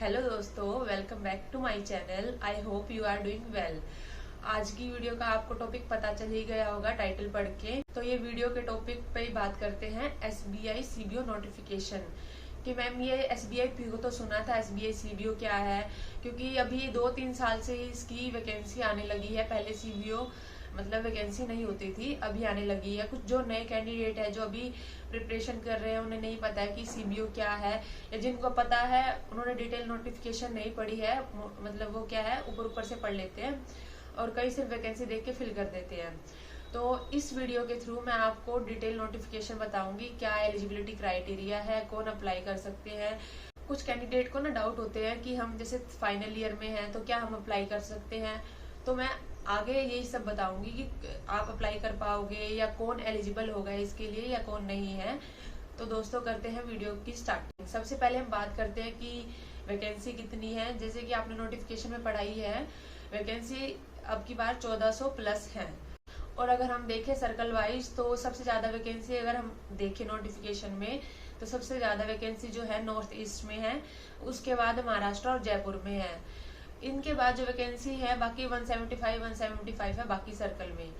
Hello दोस्तों, welcome back to my channel. I hope you are doing well. आज की video का आपको टॉपिक पता चल ही गया होगा टाइटल पढ़ के। तो ये वीडियो के टॉपिक पे ही बात करते हैं एसबीआई सीबीओ नोटिफिकेशन कि मैम ये एसबीआई पीओ तो सुना था, एसबीआई सीबीओ क्या है? क्योंकि अभी 2-3 साल से इसकी वैकेंसी आने लगी है। पहले सीबीओ मतलब वैकेंसी नहीं होती थी, अभी आने लगी है। कुछ जो नए कैंडिडेट है जो अभी प्रिपरेशन कर रहे हैं उन्हें नहीं पता है कि सीबीओ क्या है, या जिनको पता है उन्होंने डिटेल नोटिफिकेशन नहीं पढ़ी है, मतलब वो क्या है ऊपर ऊपर से पढ़ लेते हैं और कई सिर्फ वैकेंसी देख के फिल कर देते हैं। तो इस वीडियो के थ्रू मैं आपको डिटेल नोटिफिकेशन बताऊंगी, क्या एलिजिबिलिटी क्राइटेरिया है, कौन अप्लाई कर सकते हैं। कुछ कैंडिडेट को ना डाउट होते हैं कि हम जैसे फाइनल ईयर में हैं तो क्या हम अप्लाई कर सकते हैं। तो मैं आगे यही सब बताऊंगी कि आप अप्लाई कर पाओगे या कौन एलिजिबल होगा इसके लिए या कौन नहीं है। तो दोस्तों करते हैं वीडियो की स्टार्टिंग। सबसे पहले हम बात करते हैं कि वैकेंसी कितनी है। जैसे कि आपने नोटिफिकेशन में पढ़ाई है, वैकेंसी अब की बार 1400 प्लस है। और अगर हम देखें सर्कल वाइज तो सबसे ज्यादा वैकेंसी अगर हम देखें नोटिफिकेशन में तो सबसे ज्यादा वैकेंसी जो है नॉर्थ ईस्ट में है, उसके बाद महाराष्ट्र और जयपुर में है। इनके बाद जो वैकेंसी है बाकी 175 है बाकी सर्कल में।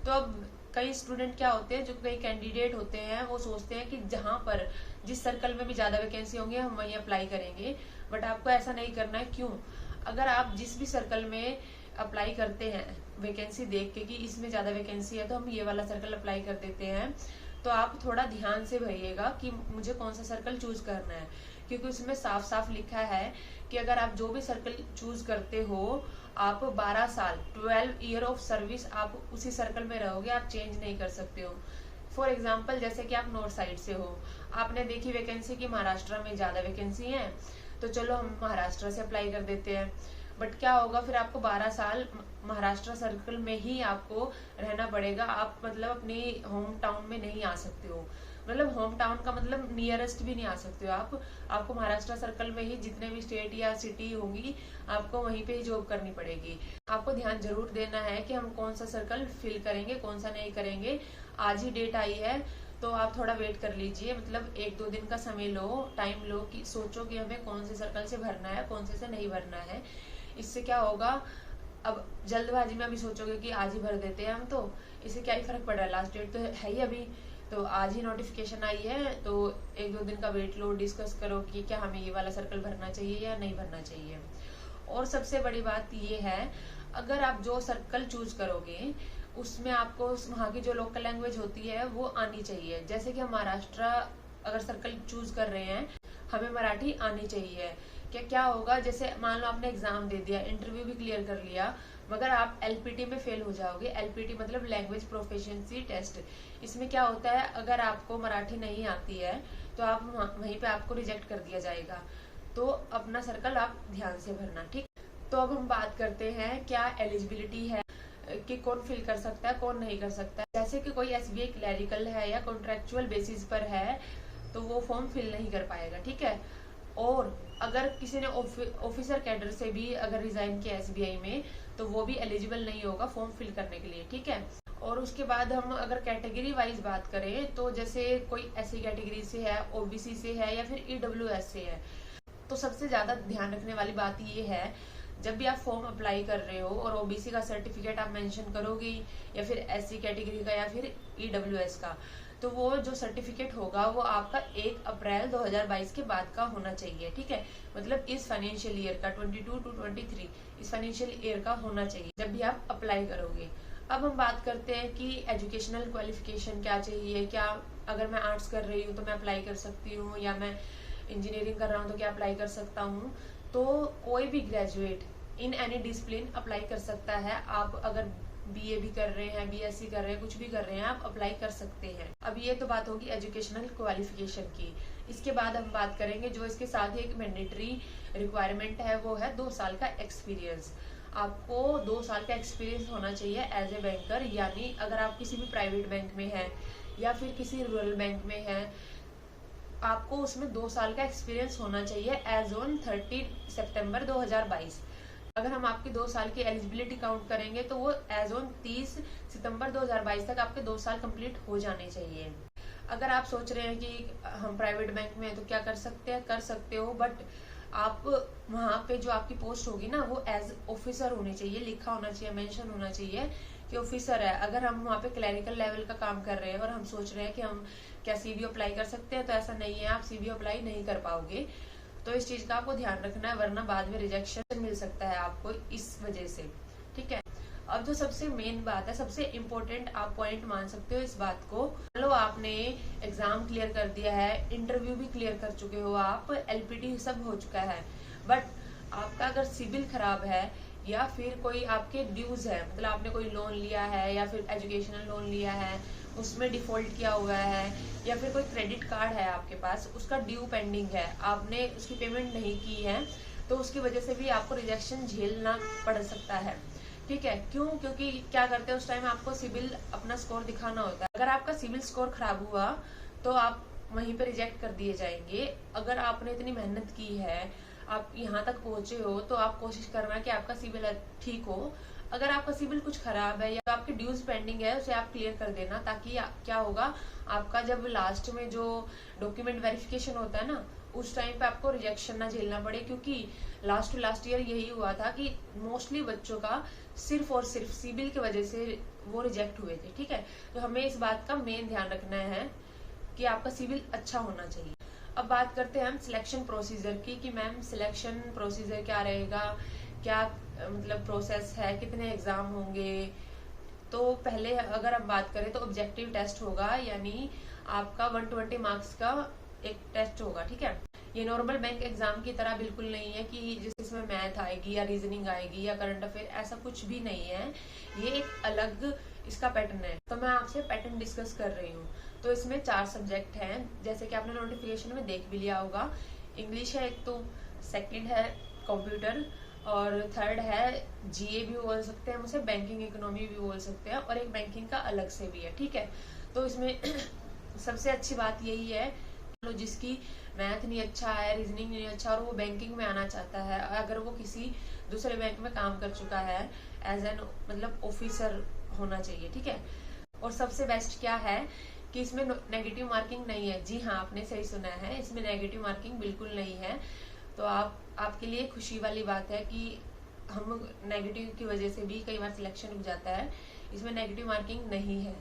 तो अब कई स्टूडेंट क्या होते हैं, जो कई कैंडिडेट होते हैं वो सोचते हैं कि जहां पर जिस सर्कल में भी ज्यादा वैकेंसी होंगे हम वहीं अप्लाई करेंगे। बट आपको ऐसा नहीं करना है। क्यों? अगर आप जिस भी सर्कल में अप्लाई करते हैं वैकेंसी देख के कि इसमें ज्यादा वैकेंसी है तो हम ये वाला सर्कल अप्लाई कर देते हैं, तो आप थोड़ा ध्यान से भरिएगा कि मुझे कौन सा सर्कल चूज करना है। क्योंकि उसमें साफ साफ लिखा है कि अगर आप जो भी सर्कल चूज करते हो आप 12 साल 12 ईयर ऑफ सर्विस आप उसी सर्कल में रहोगे, आप चेंज नहीं कर सकते हो। फॉर एग्जाम्पल जैसे कि आप नॉर्थ साइड से हो, आपने देखी वैकेंसी की महाराष्ट्र में ज्यादा वैकेंसी है तो चलो हम महाराष्ट्र से अप्लाई कर देते हैं। बट क्या होगा, फिर आपको 12 साल महाराष्ट्र सर्कल में ही आपको रहना पड़ेगा। आप मतलब अपने होम टाउन में नहीं आ सकते हो। मतलब होम टाउन का मतलब नियरेस्ट भी नहीं आ सकते हो आप। आपको महाराष्ट्र सर्कल में ही जितने भी स्टेट या सिटी होंगी आपको वहीं पे ही जॉब करनी पड़ेगी। आपको ध्यान जरूर देना है कि हम कौन सा सर्कल फिल करेंगे कौन सा नहीं करेंगे। आज ही डेट आई है तो आप थोड़ा वेट कर लीजिए, मतलब 1-2 दिन का समय लो, टाइम लो कि सोचो कि हमें कौन से सर्कल से भरना है कौन से नहीं भरना है। इससे क्या होगा, अब जल्दबाजी में अभी सोचोगे कि आज ही भर देते हैं हम, तो इससे क्या ही फर्क पड़ रहा है, लास्ट डेट तो है ही अभी। तो आज ही नोटिफिकेशन आई है तो 1-2 दिन का वेट लो, डिस्कस करो कि क्या हमें ये वाला सर्कल भरना चाहिए या नहीं भरना चाहिए। और सबसे बड़ी बात ये है, अगर आप जो सर्कल चूज करोगे उसमें आपको वहाँ की जो लोकल लैंग्वेज होती है वो आनी चाहिए। जैसे कि हम महाराष्ट्र अगर सर्कल चूज कर रहे हैं हमें मराठी आनी चाहिए। क्या होगा, जैसे मान लो आपने एग्जाम दे दिया, इंटरव्यू भी क्लियर कर लिया, मगर आप एलपीटी में फेल हो जाओगे। एलपीटी मतलब लैंग्वेज प्रोफिशिएंसी टेस्ट। इसमें क्या होता है, अगर आपको मराठी नहीं आती है तो आप वहीं पे आपको रिजेक्ट कर दिया जाएगा। तो अपना सर्कल आप ध्यान से भरना, ठीक। तो अब हम बात करते हैं क्या एलिजिबिलिटी है कि कौन फिल कर सकता है कौन नहीं कर सकता है। जैसे कि कोई एसबीआई क्लैरिकल है या कॉन्ट्रेक्चुअल बेसिस पर है तो वो फॉर्म फिल नहीं कर पाएगा, ठीक है। और अगर किसी ने ऑफिसर कैडर से भी अगर रिजाइन किया एसबीआई में तो वो भी एलिजिबल नहीं होगा फॉर्म फिल करने के लिए, ठीक है। और उसके बाद हम अगर कैटेगरी वाइज बात करें तो जैसे कोई ऐसी कैटेगरी से है, ओबीसी से है या फिर ईडब्ल्यूएस से है, तो सबसे ज्यादा ध्यान रखने वाली बात ये है, जब भी आप फॉर्म अप्लाई कर रहे हो और ओबीसी का सर्टिफिकेट आप मेंशन करोगे या फिर एससी कैटेगरी का या फिर ईडब्ल्यूएस का, तो वो जो सर्टिफिकेट होगा वो आपका 1 अप्रैल 2022 के बाद का होना चाहिए, ठीक है। मतलब इस फाइनेंशियल ईयर का 22 to 23 इस फाइनेंशियल ईयर का होना चाहिए जब भी आप अप्लाई करोगे। अब हम बात करते हैं कि एजुकेशनल क्वालिफिकेशन क्या चाहिए। क्या अगर मैं आर्ट्स कर रही हूँ तो मैं अप्लाई कर सकती हूँ, या मैं इंजीनियरिंग कर रहा हूँ तो क्या अप्लाई कर सकता हूँ? तो कोई भी graduate in any discipline apply कर सकता है। आप अगर बीए भी कर रहे हैं, बीएससी कर रहे हैं, कुछ भी कर रहे हैं, आप अप्लाई कर सकते हैं। अब ये तो बात होगी एजुकेशनल क्वालिफिकेशन की। इसके बाद हम बात करेंगे जो इसके साथ ही एक मैंडेटरी रिक्वायरमेंट है, वो है 2 साल का एक्सपीरियंस। आपको 2 साल का एक्सपीरियंस होना चाहिए एज ए बैंकर, यानी अगर आप किसी भी प्राइवेट बैंक में हैं या फिर किसी रूरल बैंक में हैं, आपको उसमें 2 साल का एक्सपीरियंस होना चाहिए एज ऑन 30 सितंबर 2022। अगर हम आपकी 2 साल की एलिजिबिलिटी काउंट करेंगे तो वो एज ऑन 30 सितंबर 2022 तक आपके 2 साल कंप्लीट हो जाने चाहिए। अगर आप सोच रहे हैं कि हम प्राइवेट बैंक में हैं तो क्या कर सकते हो, बट आप वहां पे जो आपकी पोस्ट होगी ना वो एज ऑफिसर होनी चाहिए, लिखा होना चाहिए, मेंशन होना चाहिए कि ऑफिसर है। अगर हम वहाँ पे क्लरिकल लेवल का काम कर रहे हैं और हम सोच रहे हैं कि हम क्या सीबी अप्लाई कर सकते हैं, तो ऐसा नहीं है, आप सीबी अप्लाई नहीं कर पाओगे। तो इस चीज का आपको ध्यान रखना है, वरना बाद में रिजेक्शन मिल सकता है आपको इस वजह से, ठीक है। अब जो सबसे मेन बात है, सबसे इम्पोर्टेंट आप पॉइंट मान सकते हो इस बात को, लो आपने एग्जाम क्लियर कर दिया है, इंटरव्यू भी क्लियर कर चुके हो आप, एलपीटी सब हो चुका है, बट आपका अगर सिविल खराब है या फिर कोई आपके ड्यूज है, मतलब आपने कोई लोन लिया है या फिर एजुकेशनल लोन लिया है, उसमें डिफॉल्ट किया हुआ है, या फिर कोई क्रेडिट कार्ड है आपके पास, उसका ड्यू पेंडिंग है, आपने उसकी पेमेंट नहीं की है, तो उसकी वजह से भी आपको रिजेक्शन झेलना पड़ सकता है, ठीक है। क्यों? क्योंकि क्या करते हैं उस टाइम आपको सिविल अपना स्कोर दिखाना होता है। अगर आपका सिविल स्कोर खराब हुआ तो आप वहीं पे रिजेक्ट कर दिए जाएंगे। अगर आपने इतनी मेहनत की है, आप यहाँ तक पहुंचे हो, तो आप कोशिश करना कि आपका सिविल ठीक हो। अगर आपका सिविल कुछ खराब है या आपके ड्यूज पेंडिंग है, उसे आप क्लियर कर देना, ताकि क्या होगा, आपका जब लास्ट में जो डॉक्यूमेंट वेरिफिकेशन होता है ना, उस टाइम पे आपको रिजेक्शन ना झेलना पड़े। क्योंकि लास्ट ईयर यही हुआ था कि मोस्टली बच्चों का सिर्फ और सिर्फ सिविल की वजह से वो रिजेक्ट हुए थे, ठीक है। तो हमें इस बात का मेन ध्यान रखना है कि आपका सिविल अच्छा होना चाहिए। अब बात करते हैं हम सिलेक्शन प्रोसीजर की, कि मैम सिलेक्शन प्रोसीजर क्या रहेगा, क्या मतलब प्रोसेस है, कितने एग्जाम होंगे। तो पहले अगर हम बात करें तो ऑब्जेक्टिव टेस्ट होगा, यानी आपका 120 मार्क्स का एक टेस्ट होगा, ठीक है। ये नॉर्मल बैंक एग्जाम की तरह बिल्कुल नहीं है कि जिसमें मैथ आएगी या रीजनिंग आएगी या करंट अफेयर, ऐसा कुछ भी नहीं है। ये एक अलग इसका पैटर्न है। तो मैं आपसे पैटर्न डिस्कस कर रही हूँ। तो इसमें 4 सब्जेक्ट हैं, जैसे कि आपने नोटिफिकेशन में देख भी लिया होगा। इंग्लिश है एक, तो सेकंड है कंप्यूटर, और थर्ड है जीए भी बोल सकते हैं उसे, बैंकिंग इकोनॉमी भी बोल सकते हैं, और एक बैंकिंग का अलग से भी है, ठीक है। तो इसमें सबसे अच्छी बात यही है, जिसकी मैथ नहीं अच्छा है, रीजनिंग नहीं अच्छा, और वो बैंकिंग में आना चाहता है, अगर वो किसी दूसरे बैंक में काम कर चुका है एज एन मतलब ऑफिसर होना चाहिए, ठीक है। और सबसे बेस्ट क्या है कि इसमें नेगेटिव मार्किंग नहीं है। जी हाँ, आपने सही सुना है, इसमें नेगेटिव मार्किंग बिल्कुल नहीं है। तो आपके लिए खुशी वाली बात है कि हम नेगेटिव की वजह से भी कई बार सिलेक्शन रुक जाता है, इसमें नेगेटिव मार्किंग नहीं है।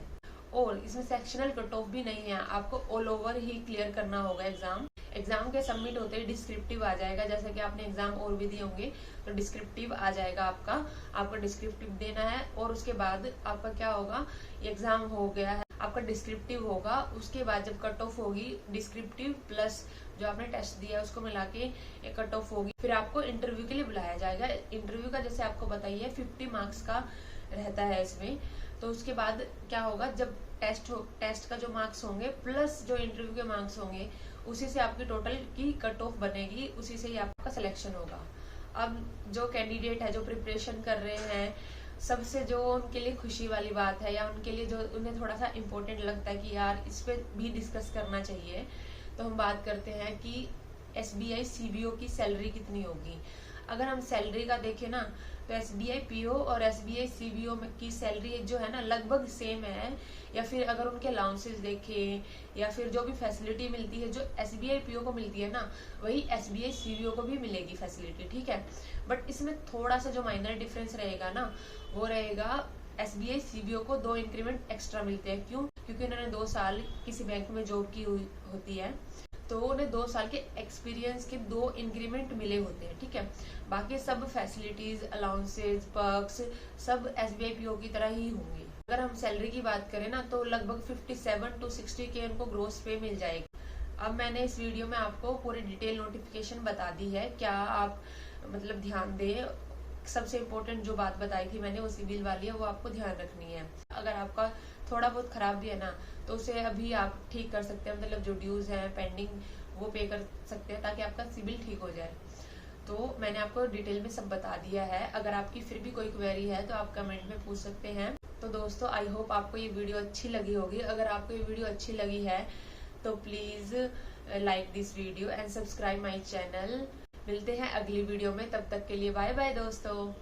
और इसमें सेक्शनल कट ऑफ भी नहीं है, आपको ऑल ओवर ही क्लियर करना होगा एग्जाम के सबमिट होते ही डिस्क्रिप्टिव आ जाएगा। जैसे कि आपने एग्जाम और भी दिए होंगे तो डिस्क्रिप्टिव आ जाएगा आपका डिस्क्रिप्टिव देना है। और उसके बाद आपका क्या होगा, एग्जाम हो गया है, आपका डिस्क्रिप्टिव होगा, उसके बाद जब कट ऑफ होगी, डिस्क्रिप्टिव प्लस जो आपने टेस्ट दिया उसको मिला के एक कट ऑफ होगी, फिर आपको इंटरव्यू के लिए बुलाया जाएगा। इंटरव्यू का जैसे आपको बताइए 50 मार्क्स का रहता है इसमें। तो उसके बाद क्या होगा, जब टेस्ट का जो मार्क्स होंगे प्लस जो इंटरव्यू के मार्क्स होंगे, उसी से आपकी टोटल की कट ऑफ बनेगी, उसी से ही आपका सिलेक्शन होगा। अब जो कैंडिडेट है, जो प्रिपरेशन कर रहे हैं, सबसे जो उनके लिए खुशी वाली बात है, या उनके लिए जो उन्हें थोड़ा सा इम्पोर्टेंट लगता है कि यार इस पे भी डिस्कस करना चाहिए, तो हम बात करते हैं कि SBI CBO की सैलरी कितनी होगी। अगर हम सैलरी का देखें ना, तो SBI PO और SBI CBO की सैलरी जो है ना लगभग सेम है। या फिर अगर उनके अलाउंसेस देखें या फिर जो भी फैसिलिटी मिलती है, जो SBI PO को मिलती है ना, वही SBI CBO को भी मिलेगी फैसिलिटी, ठीक है। बट इसमें थोड़ा सा जो माइनर डिफरेंस रहेगा ना, वो रहेगा SBI CBO को 2 इंक्रीमेंट एक्स्ट्रा मिलते हैं। क्यों? क्योंकि उन्होंने 2 साल किसी बैंक में जॉब की होती है, तो उन्हें 2 साल के एक्सपीरियंस के 2 इंक्रीमेंट मिले होते हैं, ठीक है। बाकी सब फैसिलिटीज, अलाउंसेज, पर्क्स सब SBI PO की तरह ही होंगी। अगर हम सैलरी की बात करें ना, तो लगभग 57 to 60 के उनको ग्रोस पे मिल जाएगी। अब मैंने इस वीडियो में आपको पूरी डिटेल नोटिफिकेशन बता दी है, क्या आप मतलब ध्यान दें। सबसे इम्पोर्टेंट जो बात बताई थी मैंने, वो सिविल वाली है, वो आपको ध्यान रखनी है। अगर आपका थोड़ा बहुत खराब भी है ना, तो उसे अभी आप ठीक कर सकते हैं, मतलब जो ड्यूज है पेंडिंग वो पे कर सकते हैं, ताकि आपका सिविल ठीक हो जाए। तो मैंने आपको डिटेल में सब बता दिया है। अगर आपकी फिर भी कोई क्वेरी है तो आप कमेंट में पूछ सकते हैं। तो दोस्तों, आई होप आपको ये वीडियो अच्छी लगी होगी। अगर आपको ये वीडियो अच्छी लगी है तो please like this video and subscribe my channel. मिलते हैं अगली वीडियो में, तब तक के लिए बाय बाय दोस्तों।